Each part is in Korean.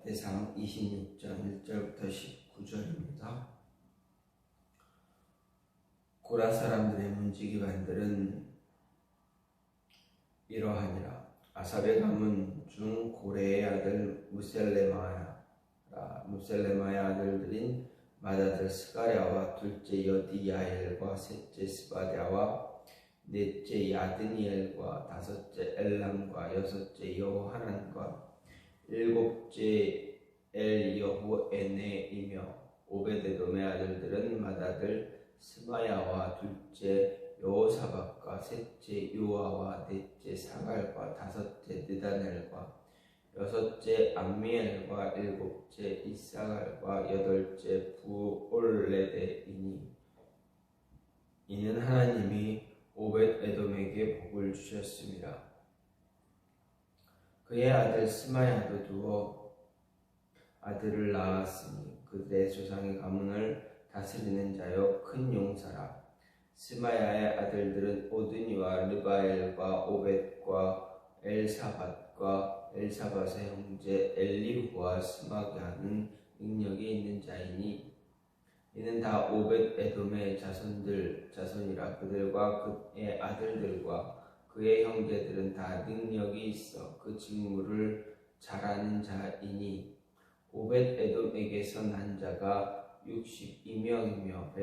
역대상 26장 1절부터 19절입니다. 고라 사람들의 문지기반들은 이러하니라. 아삽의 가문 중 고레의 아들 무셀레마의 아들들인 맏아들 스가랴와 둘째 여디야엘과 셋째 스바랴와 넷째 야드니엘과 다섯째 엘람과 여섯째 여호하난과 일곱째 엘여호에네이며 오베데돔의 아들들은 맏아들 스마야와 둘째 여호사박과 셋째 요아와 넷째 사갈과 다섯째 느다넬과 여섯째 암미엘과 일곱째 이사갈과 여덟째 부올레데이니. 이는 하나님이 오벳에돔에게 복을 주셨습니다. 그의 아들 스마야도 두어 아들을 낳았으니 그들의 조상의 가문을 다스리는 자여 큰 용사라. 스마야의 아들들은 오드니와 르바엘과 오벳과 엘사밧과 엘사밧의 형제 엘리후와 스마갸는 능력이 있는 자이니 이는 다 오벳에돔의 자손이라. 그들과 그의 아들들과 그의 형제들은 다 능력이 있어 그 직무를 잘하는 자이니 오벳에돔에게서 난 자가 62명이며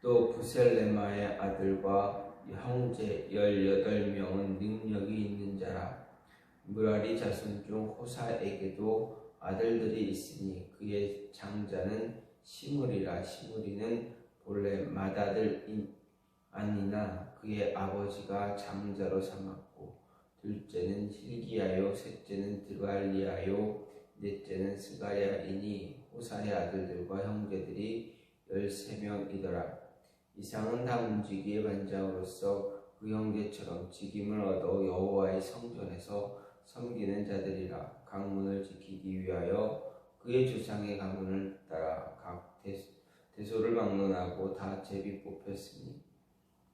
또 부셀레마의 아들과 형제 18명은 능력이 있는 자라. 무라리 자손 중 호사에게도 아들들이 있으니 그의 장자는 시므리라. 시므리는 본래 맏아들 아니나 그의 아버지가 장자로 삼았고 둘째는 hil기야요 셋째는 드발리야요 넷째는 스가랴이니 호사의 아들들과 형제들이 13명이더라. 이상은 다 문지기의 반장으로서 그 형제처럼 직임을 얻어 여호와의 성전에서 섬기는 자들이라. 강문을 지키기 위하여 그의 조상의 가문을 따라 각 대소를 막론하고 다 제비 뽑혔으니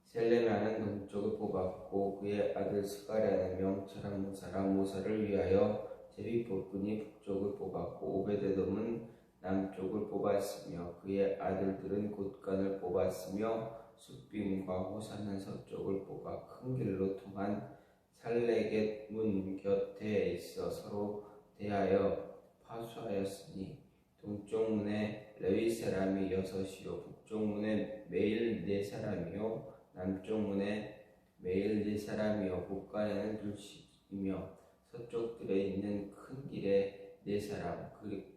셀레미야는 동쪽을 뽑았고 그의 아들 스가랴는 명철한 모사라. 모사를 위하여 제비 뽑으니 북쪽을 뽑았고 오베데돔은 남쪽을 뽑았으며 그의 아들들은 곳간을 뽑았으며 숫빔과 호사는 서쪽을 뽑아 큰 길로 통한 살레겟 문 곁에 있어 서로 대하여 파수하였으니 동쪽 문에 레위 사람이 6이요 북쪽 문에 매일 4사람이요 남쪽 문에 매일 4사람이요 곳간에는 2씩이며 서쪽들에 있는 큰 길에 4사람 그리고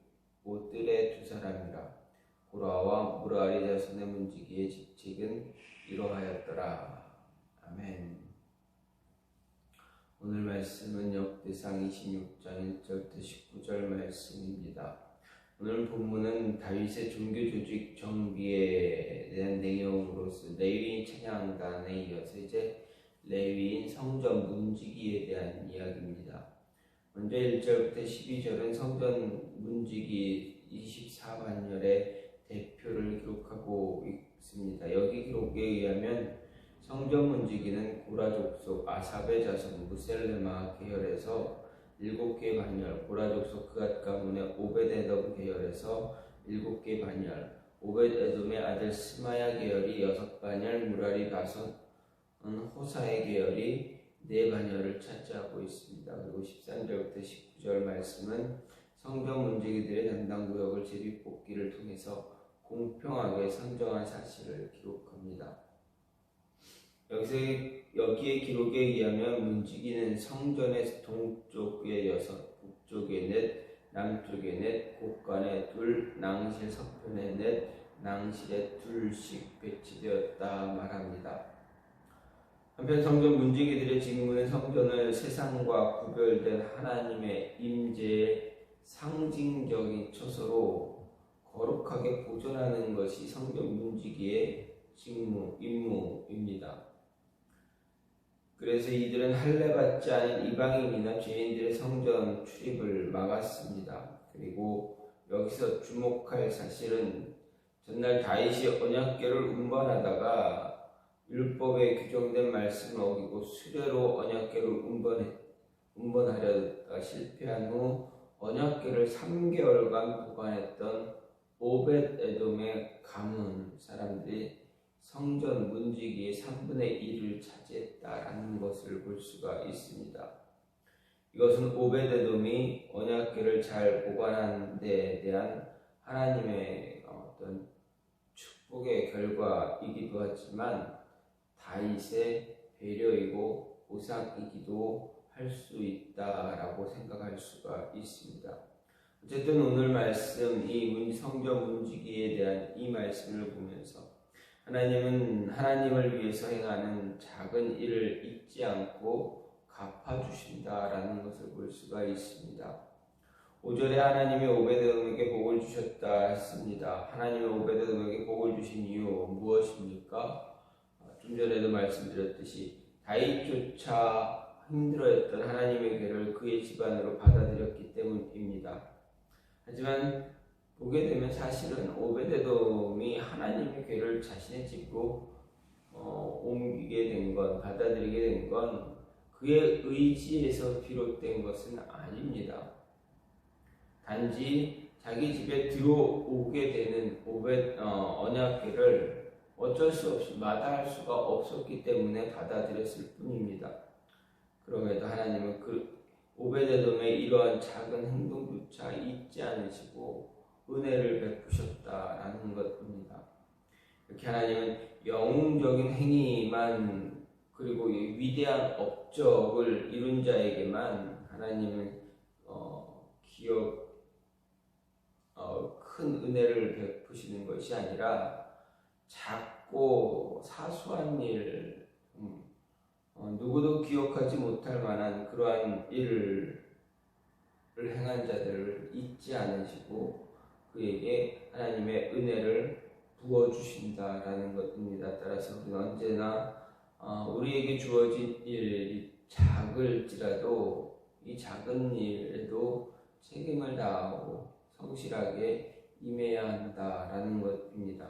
뜰에 2사람이라. 고라와 무라리 자손의 문지기의 직책은 이러하였더라. 아멘. 오늘 말씀은 역대상 26장 1절부터 19절 말씀입니다. 오늘 본문은 다윗의 종교조직 정비에 대한 내용으로서 레위인 찬양단에 이어서 이제 레위인 성전 문지기에 대한 이야기입니다. 먼저 1절부터 12절은 성전 문지기 24반열의 대표를 기록하고 있습니다. 여기 기록에 의하면 성전 문지기는 고라 족속 아삽의 자손 무셀레마 계열에서 7개 반열, 고라 족속 그앗 가문의 오벳에돔 계열에서 7개 반열, 오벳에돔의 아들 스마야 계열이 6반열, 무라리 가손 호사의 계열이 4반열을 차지하고 있습니다. 그리고 13절부터 19절 말씀은 성전 문지기들의 담당 구역을 제비 뽑기를 통해서 공평하게 선정한 사실을 기록합니다. 여기에 기록에 의하면 문지기는 성전의 동쪽에 6, 북쪽에 4, 남쪽에 4, 곳간에 2, 낭실 서편에 4, 낭실에 2씩 배치되었다 말합니다. 한편 성전 문지기들의 직무는 성전을 세상과 구별된 하나님의 임재의 상징적인 처소로 거룩하게 보존하는 것이 성전 문지기의 임무입니다. 그래서 이들은 할례받지 않은 이방인이나 죄인들의 성전 출입을 막았습니다. 그리고 여기서 주목할 사실은 전날 다윗이 언약궤를 운반하다가 율법에 규정된 말씀을 어기고 수레로 언약궤를 운번하려다가 실패한 후 언약궤를 3개월간 보관했던 오벳 에돔의 가문 사람들이 성전 문지기의 3분의 1을 차지했다라는 것을 볼 수가 있습니다. 이것은 오벳 에돔이 언약궤를 잘 보관한 데에 대한 하나님의 어떤 축복의 결과이기도 하지만 다윗의 배려이고 보상이기도 할 수 있다라고 생각할 수가 있습니다. 어쨌든 오늘 말씀, 이 성전 문지기에 대한 이 말씀을 보면서 하나님은 하나님을 위해서 행하는 작은 일을 잊지 않고 갚아주신다라는 것을 볼 수가 있습니다. 5절에 하나님이 오베드돔에게 복을 주셨다 했습니다. 하나님이 오베드돔에게 복을 주신 이유 무엇입니까? 좀 전에도 말씀드렸듯이 다윗조차 힘들어했던 하나님의 궤를 그의 집안으로 받아들였기 때문입니다. 하지만 보게 되면 사실은 오베데돔이 하나님의 궤를 자신의 집으로 옮기게 된 건, 받아들이게 된 건 그의 의지에서 비롯된 것은 아닙니다. 단지 자기 집에 들어오게 되는 언약궤를 어쩔 수 없이 마다할 수가 없었기 때문에 받아들였을 뿐입니다. 그럼에도 하나님은 오베데돔의 이러한 작은 행동조차 잊지 않으시고 은혜를 베푸셨다라는 것입니다. 이렇게 하나님은 영웅적인 행위만 그리고 위대한 업적을 이룬 자에게만 하나님은 큰 은혜를 베푸시는 것이 아니라 작고 사소한 일, 누구도 기억하지 못할 만한 그러한 일을 행한 자들을 잊지 않으시고 그에게 하나님의 은혜를 부어주신다라는 것입니다. 따라서 우리는 언제나 우리에게 주어진 일이 작을지라도 이 작은 일에도 책임을 다하고 성실하게 임해야 한다라는 것입니다.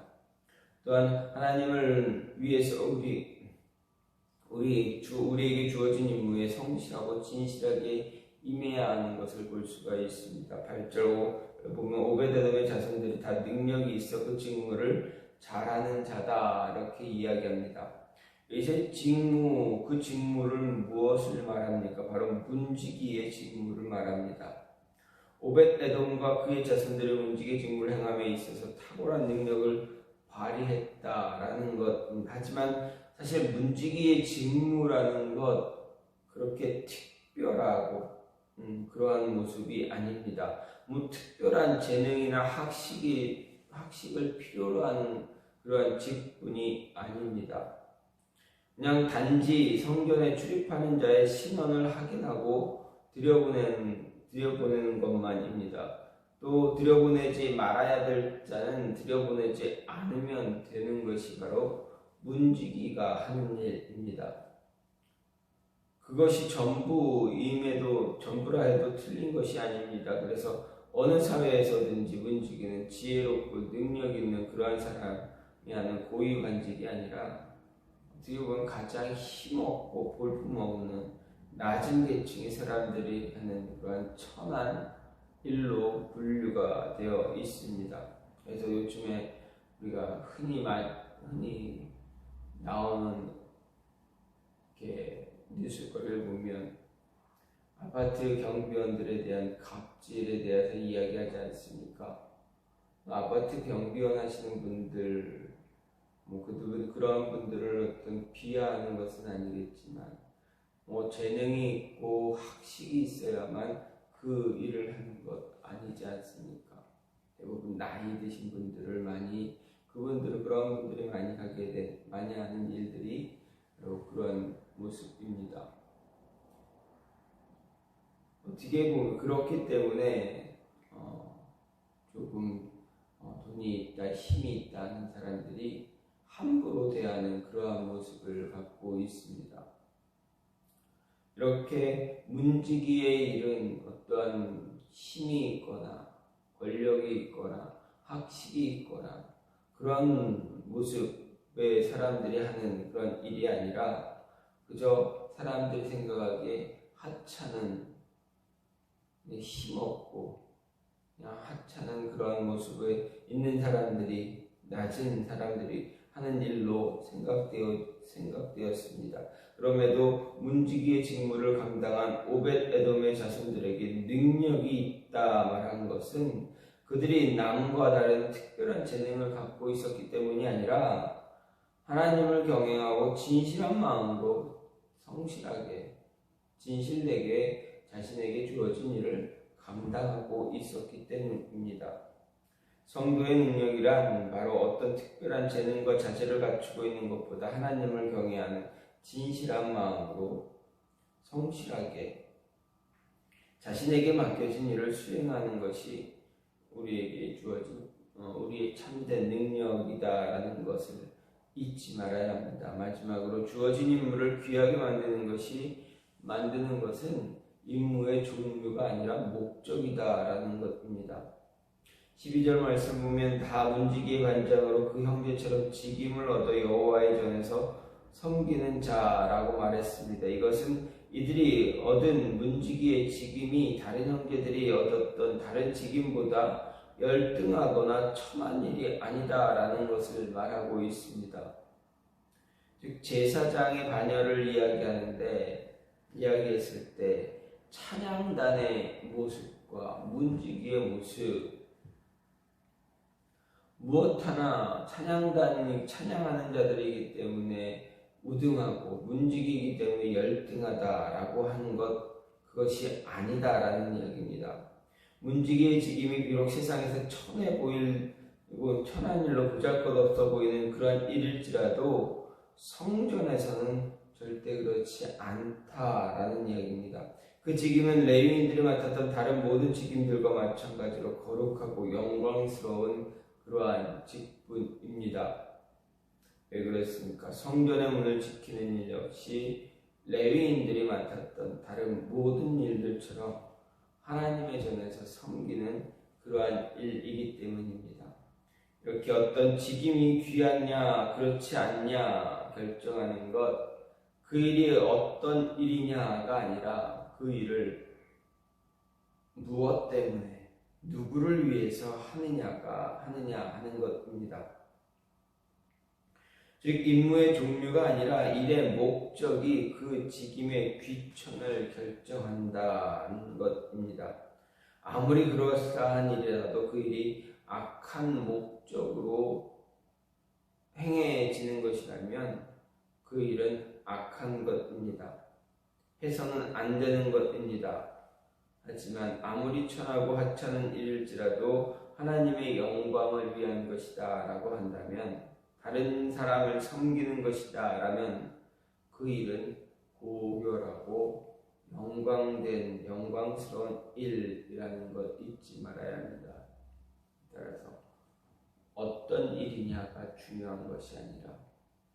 또한 하나님을 위해서 우리에게 주어진 임무에 성실하고 진실하게 임해야 하는 것을 볼 수가 있습니다. 8절 보면 오베데돔의 자손들이 다 능력이 있어 그 직무를 잘하는 자다 이렇게 이야기합니다. 이제 그 직무를 무엇을 말합니까? 바로 문지기의 직무를 말합니다. 오벳에돔과 그의 자손들의 문지기의 직무를 행함에 있어서 탁월한 능력을 발휘했다라는 것. 하지만 사실 문지기의 직무라는 것 그렇게 특별하고 그러한 모습이 아닙니다. 특별한 재능이나 학식을 필요로 하는 그러한 직분이 아닙니다. 그냥 단지 성전에 출입하는 자의 신원을 확인하고 들여보내는 것만입니다. 또 들여보내지 말아야 될 자는 들여보내지 않으면 되는 것이 바로 문지기가 하는 일입니다. 그것이 전부라 해도 틀린 것이 아닙니다. 그래서 어느 사회에서든지 문지기는 지혜롭고 능력 있는 그러한 사람이 하는 고위관직이 아니라 어떻게 보면 가장 힘없고 볼품없는 낮은 계층의 사람들이 하는 그러한 천한 일로 분류가 되어 있습니다. 그래서 요즘에 우리가 흔히 나오는 이렇게 뉴스거리를 보면 아파트 경비원들에 대한 갑질에 대해서 이야기하지 않습니까? 아파트 경비원 하시는 분들, 그런 분들을 어떤 비하하는 것은 아니겠지만, 재능이 있고 학식이 있어야만 그 일을 하는 것 아니지 않습니까? 대부분 나이 드신 분들을 그런 분들이 많이 하는 일들이 바로 그런 모습입니다. 어떻게 보면 그렇기 때문에 조금 돈이 있다, 힘이 있다는 사람들이 함부로 대하는 그러한 모습을 갖고 있습니다. 이렇게 문지기의 일은 어떠한 힘이 있거나 권력이 있거나 학식이 있거나 그런 모습의 사람들이 하는 그런 일이 아니라 그저 사람들이 생각하기에 하찮은, 힘없고 그냥 하찮은 그러한 모습에 있는 사람들이, 낮은 사람들이 하는 일로 생각되었습니다. 그럼에도 문지기의 직무를 감당한 오벳 에돔의 자손들에게 능력이 있다 말한 것은 그들이 남과 다른 특별한 재능을 갖고 있었기 때문이 아니라 하나님을 경외하고 진실한 마음으로 성실하게 진실되게 자신에게 주어진 일을 감당하고 있었기 때문입니다. 성도의 능력이란 바로 어떤 특별한 재능과 자질을 갖추고 있는 것보다 하나님을 경외하는 진실한 마음으로 성실하게 자신에게 맡겨진 일을 수행하는 것이 우리에게 주어진 우리의 참된 능력이다라는 것을 잊지 말아야 합니다. 마지막으로 주어진 임무를 귀하게 만드는 것은 임무의 종류가 아니라 목적이다라는 것입니다. 12절 말씀 보면 다 문지기의 관장으로 그 형제처럼 직임을 얻어 여호와의 전에서 섬기는 자라고 말했습니다. 이것은 이들이 얻은 문지기의 직임이 다른 형제들이 얻었던 다른 직임보다 열등하거나 첨한 일이 아니다라는 것을 말하고 있습니다. 즉 제사장의 반열을 이야기했을 때 찬양단의 모습과 문지기의 모습, 무엇 하나 찬양단이 찬양하는 자들이기 때문에 우등하고 문지기이기 때문에 열등하다라고 하는 그것이 아니다라는 이야기입니다. 문지기의 직임이 비록 세상에서 천한 일로 보잘것없어 보이는 그러한 일일지라도 성전에서는 절대 그렇지 않다라는 이야기입니다. 그 직임은 레위인들이 맡았던 다른 모든 직임들과 마찬가지로 거룩하고 영광스러운 그러한 직분입니다. 왜 그렇습니까? 성전의 문을 지키는 일 역시 레위인들이 맡았던 다른 모든 일들처럼 하나님의 전에서 섬기는 그러한 일이기 때문입니다. 이렇게 어떤 직임이 귀하냐 그렇지 않냐 결정하는 것, 그 일이 어떤 일이냐가 아니라 그 일을 무엇 때문에 누구를 위해서 하느냐 하는 것입니다. 즉 임무의 종류가 아니라 일의 목적이 그 직임의 귀천을 결정한다는 것입니다. 아무리 그럴싸한 일이라도 그 일이 악한 목적으로 행해지는 것이라면 그 일은 악한 것입니다. 해서는 안 되는 것입니다. 하지만 아무리 천하고 하찮은 일일지라도 하나님의 영광을 위한 것이다 라고 한다면, 다른 사람을 섬기는 것이다 라면 그 일은 고결하고 영광스러운 일이라는 것 잊지 말아야 합니다. 따라서 어떤 일이냐가 중요한 것이 아니라,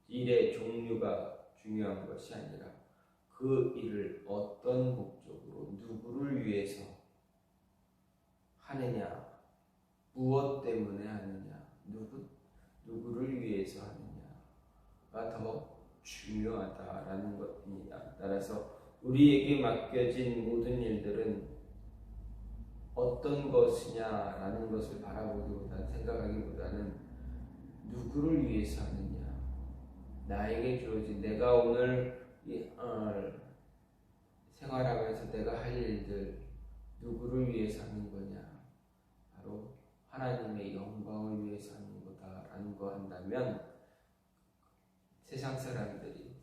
일의 종류가 중요한 것이 아니라 그 일을 어떤 목적으로 누구를 위해서 하느냐, 무엇 때문에 하느냐, 누구를 위해서 하느냐가 더 중요하다라는 것입니다. 따라서 우리에게 맡겨진 모든 일들은 어떤 것이냐라는 것을 생각하기보다는 누구를 위해서 하느냐, 나에게 주어진 내가 오늘 생활하면서 내가 할 일들 누구를 위해서 하는 거냐, 바로 하나님의 영광을 위해서 하는 거다라는 거 한다면, 세상 사람들이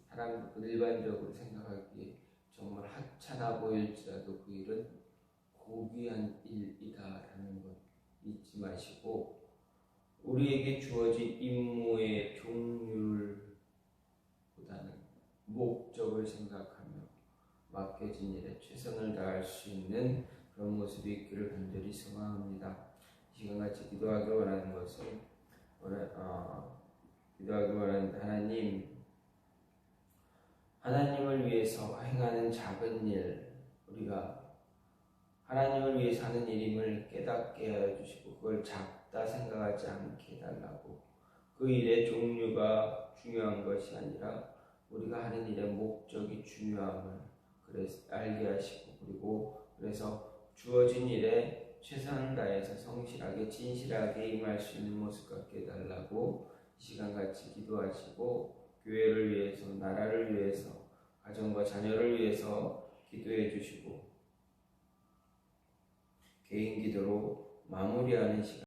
일반적으로 생각하기에 정말 하찮아 보일지라도 그 일은 고귀한 일이다라는 것 잊지 마시고, 우리에게 주어진 임무의 종류보다는 목적을 생각하며 맡겨진 일에 최선을 다할 수 있는 그런 모습이 있기를 간절히 소망합니다. 이 시간같이 기도하기 원하는 것은 하나님을 위해서 행하는 작은 일, 우리가 하나님을 위해서 하는 일임을 깨닫게 하여 주시고, 그걸 작다 생각하지 않게 해달라고, 그 일의 종류가 중요한 것이 아니라 우리가 하는 일의 목적이 중요함을, 알게 하시고, 그리고 그래서 주어진 일에 최선을 다해서 성실하게 진실하게 임할 수 있는 모습 갖게 해달라고 이 시간 같이 기도하시고, 교회를 위해서, 나라를 위해서, 가정과 자녀를 위해서 기도해 주시고, 개인 기도로 마무리하는 시간